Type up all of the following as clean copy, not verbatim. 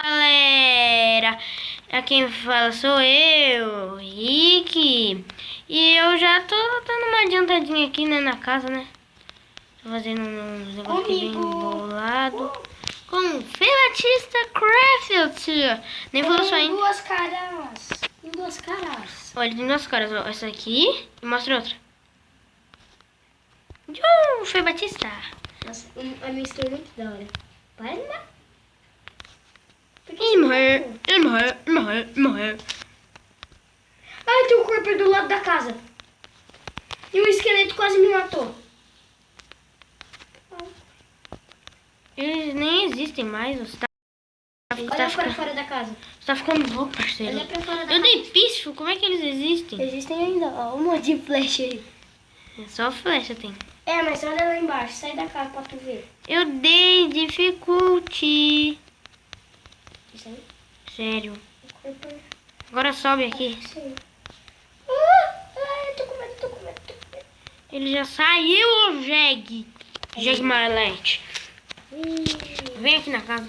Galera, quem fala sou eu, Rick. E eu já tô dando uma adiantadinha aqui, né, na casa, né? Tô fazendo uns negócios aqui bem bolado. Com Fê Batista Craft. Nem falou só ainda. Duas caras. Tem duas caras. Olha, tem duas caras, ó. Essa aqui e mostra outra. Fê Batista. Nossa, a minha história é muito da hora. Para de dar. Ele morreu. Ai, tem um corpo do lado da casa. E um esqueleto quase me matou. Eles nem existem mais, você tá Olha para ficando... fora da casa. Você tá ficando louco, parceiro. Olha pra fora da Eu casa. dei pício, como é que eles existem? Existem ainda, ó, um monte de flecha aí. Só flecha tem. É, mas olha lá embaixo, sai da casa pra tu ver. Eu dei dificulty. Isso aí. Sério. O corpo é... Agora sobe aqui. Isso aí. Ai, tô com medo. Ele já saiu, ô Jeg. Jeg Marlete. Vem aqui na casa.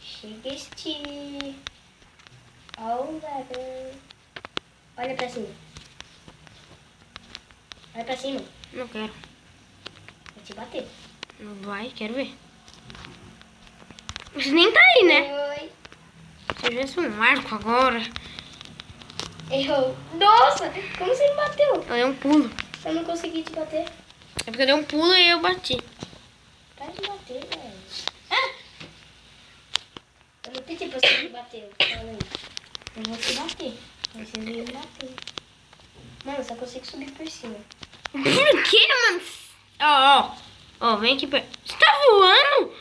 Chega este... Olha pra cima. Olha pra cima. Não quero. Vou te bater. Não vai, quero ver. Você nem tá aí, né? Oi. Se eu tivesse um arco agora. Errou. Nossa, como você me bateu? Eu dei um pulo. Eu não consegui te bater. É porque eu dei um pulo e eu bati. Para de bater, velho. Eu não pedi pra você me bater. Eu vou te bater. Mas você veio me bater. Mano, eu só consigo subir por cima. Por que, mano? Ó, vem aqui perto. Você tá voando?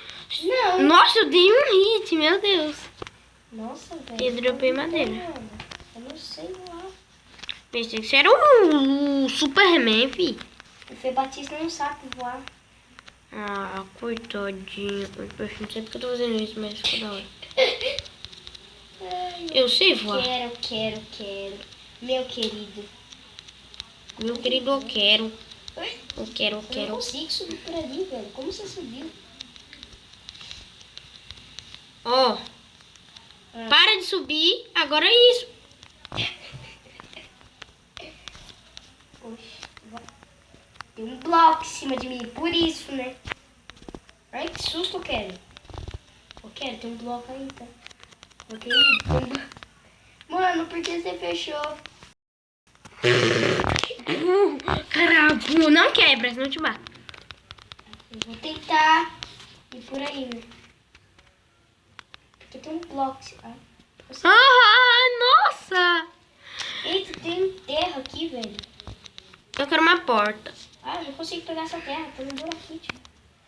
Não. Nossa, eu dei um hit, meu Deus. Nossa, velho. Eu dropei Como madeira. mano? Eu não sei voar. Pensei que você era o Superman, fi. O Fê Batista não sabe voar. Ah, coitadinho. Eu não sei porque eu tô fazendo isso, mas ficou da hora. Ai, Eu sei voar. quero. Meu querido. Meu querido, eu quero. Eu Eu não consigo subir por ali, velho. Como você subiu? Ó, para de subir. Agora é isso. Poxa, tem um bloco em cima de mim, por isso, né? Ai, que susto eu quero. Tem um bloco aí, tá? Mano, por que você fechou? Caramba, não quebra, senão eu te bato. Eu vou tentar ir por aí, né? Porque tem um bloco. Nossa! Eita, tem um terra aqui, velho. Eu quero uma porta. Ah, eu não consigo pegar essa terra. Tem um buraquinho, tipo.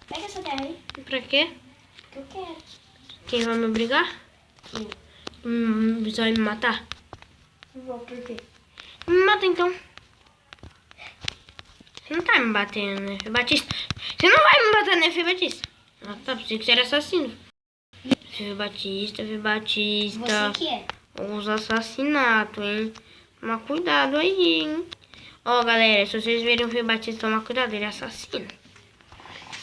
Pega essa terra aí, Pra quê? que eu quero. Quem vai me obrigar? Eu Você vai me matar? não vou, por quê? Me mata então. Você não tá me batendo, né, Fê Batista? Você não vai me bater, né, Fê Batista? Ah, tá, pensei que você era assassino. Fê Batista. Você que é. Os assassinatos, hein? Toma cuidado aí, hein? Ó, galera, se vocês verem o Fê Batista, toma cuidado, ele é assassino.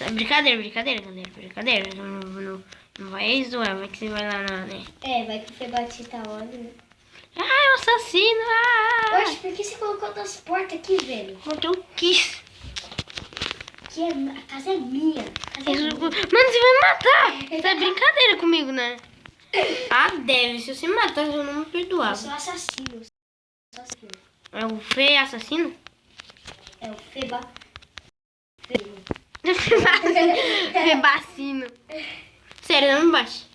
É brincadeira, galera. Brincadeira. Não vai zoar, vai que você vai lá, né? É, vai que o Fê Batista olha, né? Ah, é um assassino! Oxe, por que você colocou outras portas aqui, velho? Porque eu quis. A casa é minha. Mano, você vai me matar! Você é brincadeira comigo, né? Ah, deve. Se você me matar, eu não me Eu perdoava. sou assassino. É o Fê assassino? É o Fê Fê bacino. Sério, não me bate.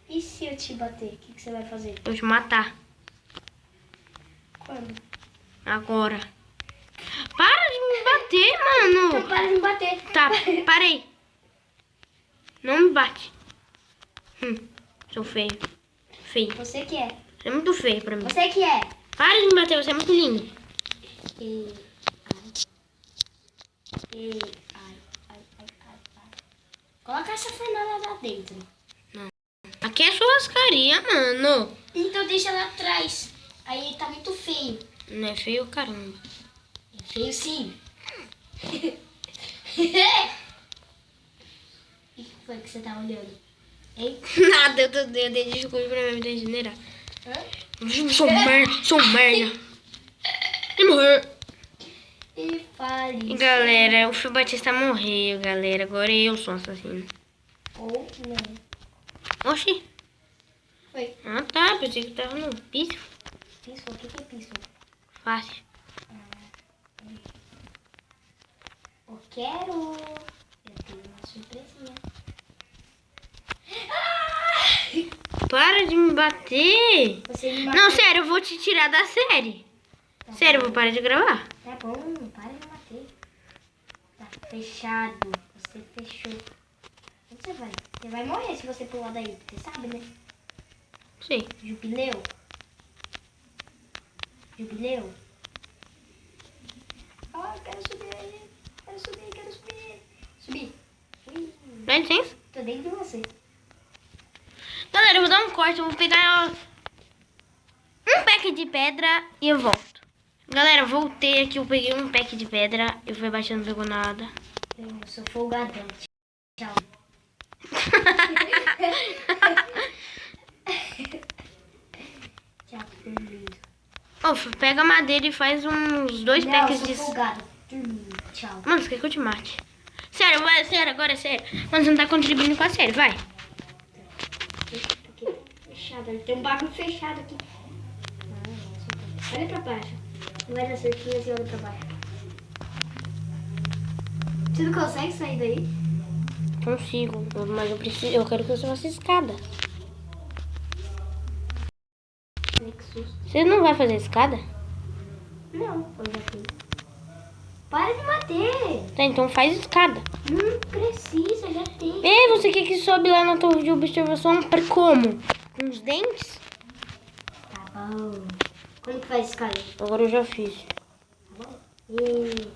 E se eu te bater, o que você vai fazer? Eu vou te matar. Quando? Agora. Para de me bater, mano. Então para de me bater. Tá, parei. Não me bate. Sou feio. Feio. Você que é. Você é muito feio pra mim. Você que é. Para de me bater, você é muito lindo. Ai. Coloca essa fornalha lá dentro. Aqui é churrascaria, mano. Então deixa lá atrás. Aí tá muito feio. Não é feio, caramba. É feio sim. O que foi que você tá olhando? Ei? Nada, eu dei desculpa pra me regenerar. Sou merda. E morreu. E fale. E galera, o Fio Batista morreu, galera. Agora eu sou assassino. Ou não. Oxi. Foi. Ah tá, pensei que tava no piso. Piso? O que é piso? Fácil. Eu quero. Eu tenho uma surpresinha. Para de me bater. Você me Não, sério, eu vou te tirar da série. Sério, eu vou parar de gravar. Tá bom, para de me bater. Tá fechado. Você fechou. Onde você vai? Você vai morrer se você pular daí. Você sabe, né? Sei. Jubileu. Jubileu. Ah, eu quero subir aí. Quero subir. Subir. Ui, Dá licença. tô dentro de você. Galera, eu vou dar um corte, eu vou pegar um pack de pedra e eu volto. Galera, voltei aqui, eu peguei um pack de pedra, eu fui baixando, não pegou nada. Eu sou folgadão. Tchau. Tchau, dormindo. Ô, pega a madeira e faz uns 2 Não, packs eu de... sou folgado. Dormindo. Tchau. Mano, você quer que eu te mate? Sério, vai, sério, agora é sério. Mano, você não tá contribuindo com a série, vai. Aqui, fechado. Tem um bagulho fechado aqui. Olha pra baixo. Vai nas cerquinhas e olha pra baixo. Você não consegue sair daí? Consigo, mas eu quero que você faça escada. Ai, que susto. Você não vai fazer escada? Não, eu já fiz. Para de bater. Tá, então faz escada. Não precisa, já tem. Ei, você quer que sobe lá na torre de observação pra como? Com os dentes? Tá bom. Como que faz escada? Agora eu já fiz. Tá bom? E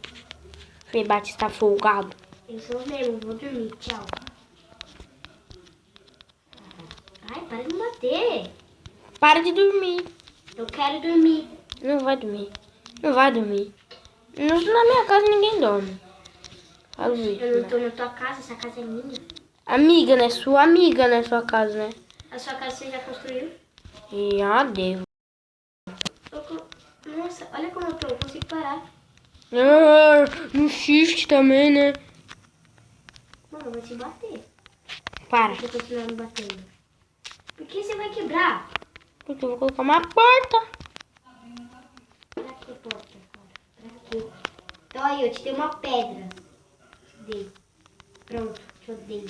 Fê Batista folgado. eu sou mesmo, vou dormir. Tchau. Ai, para de bater. Para de dormir. Eu quero dormir. Não vai dormir. Não vai dormir. Na minha casa ninguém dorme. Fala isso, Eu não né? tô na tua casa, essa casa é minha. Amiga, né? Sua amiga, né? Sua casa, né? A sua casa você já construiu? E adeus. Nossa, olha como eu tô, eu consigo parar. No shift também, né? Mano, eu vou te bater. Para. Se eu continuar me batendo. Por que você vai quebrar? Porque eu vou colocar uma porta. Pra que porta? Pra quê? Então aí, eu te dei uma pedra. Te dei. Pronto, te odeio.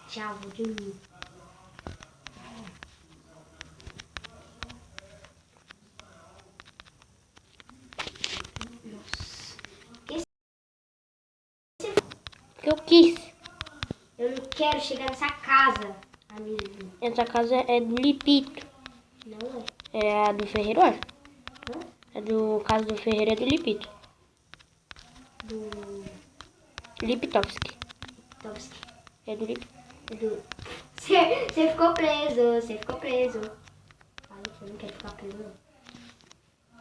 Tchau, vou dormir. Porque eu quis. Eu não quero chegar nessa casa, amigo. Essa casa é do Lipito. Não é. É a do Ferreiro, olha. Hã? É do caso do Ferreiro, é do Lipito. Do Lipitovski. Tovski. É do Lipito. Você ficou preso, você ficou preso. Ai, eu não quero ficar preso, não.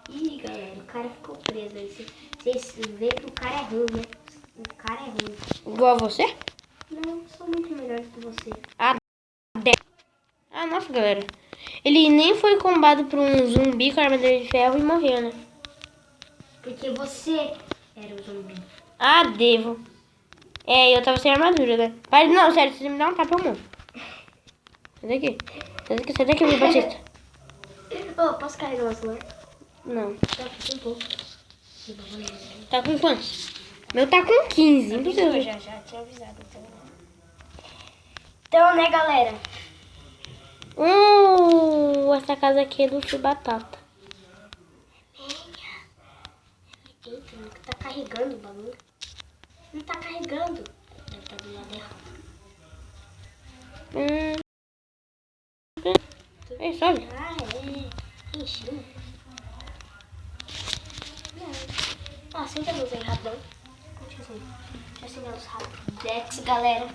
Ih, galera, o cara ficou preso aí. Vocês veem que o cara é ruim, né? O cara é ruim. Igual a você? Não, eu sou muito melhor que você. Ah, nossa, galera. Ele nem foi combado por um zumbi com armadilha de ferro e morreu, né? Porque você era o zumbi. Ah, devo. É, eu tava sem armadura, né? Para, não, sério, se você me dá um tapa, eu morro. Sai daqui. Sai daqui, meu Batista. Ô, posso carregar o celular? Não. Tá, um pouco. Tá com quantos? Meu tá com 15. Impossível. Já tinha avisado. Então, né, galera? Essa casa aqui é do Fio Batata. Eita, não tá carregando o bagulho. Não tá carregando. Deve estar do lado errado. Ei, sobe. Ah, é. Encheu. Não. Ah, sempre luz aí, rapidão. Deixa eu acender os Rapidex, galera.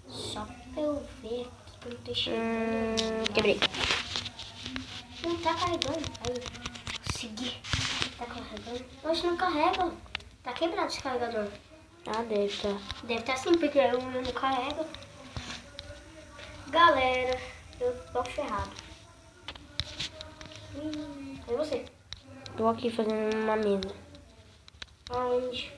Só pra eu ver aqui que eu não tô chegando. Quebrei. Não tá carregando. Aí, consegui. Tá carregando? Hoje não carrega. Tá quebrado esse carregador. Ah, deve tá. Deve estar assim, porque eu não carrego. Galera, eu tô ferrado. É você. Tô aqui fazendo uma mesa. Aonde?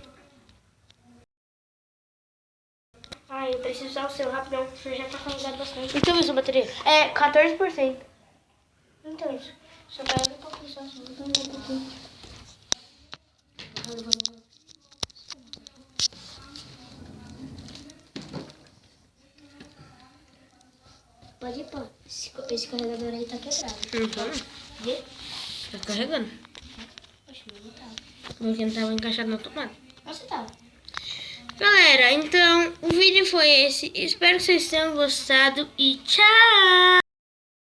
Ai, eu preciso usar o seu rapidão. Você já tá carregado bastante. Então, a sua bateria? É 14%. Então, isso. Só pega um pouquinho só. Então, um pouquinho. Pode ir, pô. Esse carregador aí tá quebrado. Uhum. Vê? Tá carregando. Oxe, mas não tá. Porque não tava encaixado na tomada. Nossa, tá. Galera, então o vídeo foi esse. Espero que vocês tenham gostado e tchau!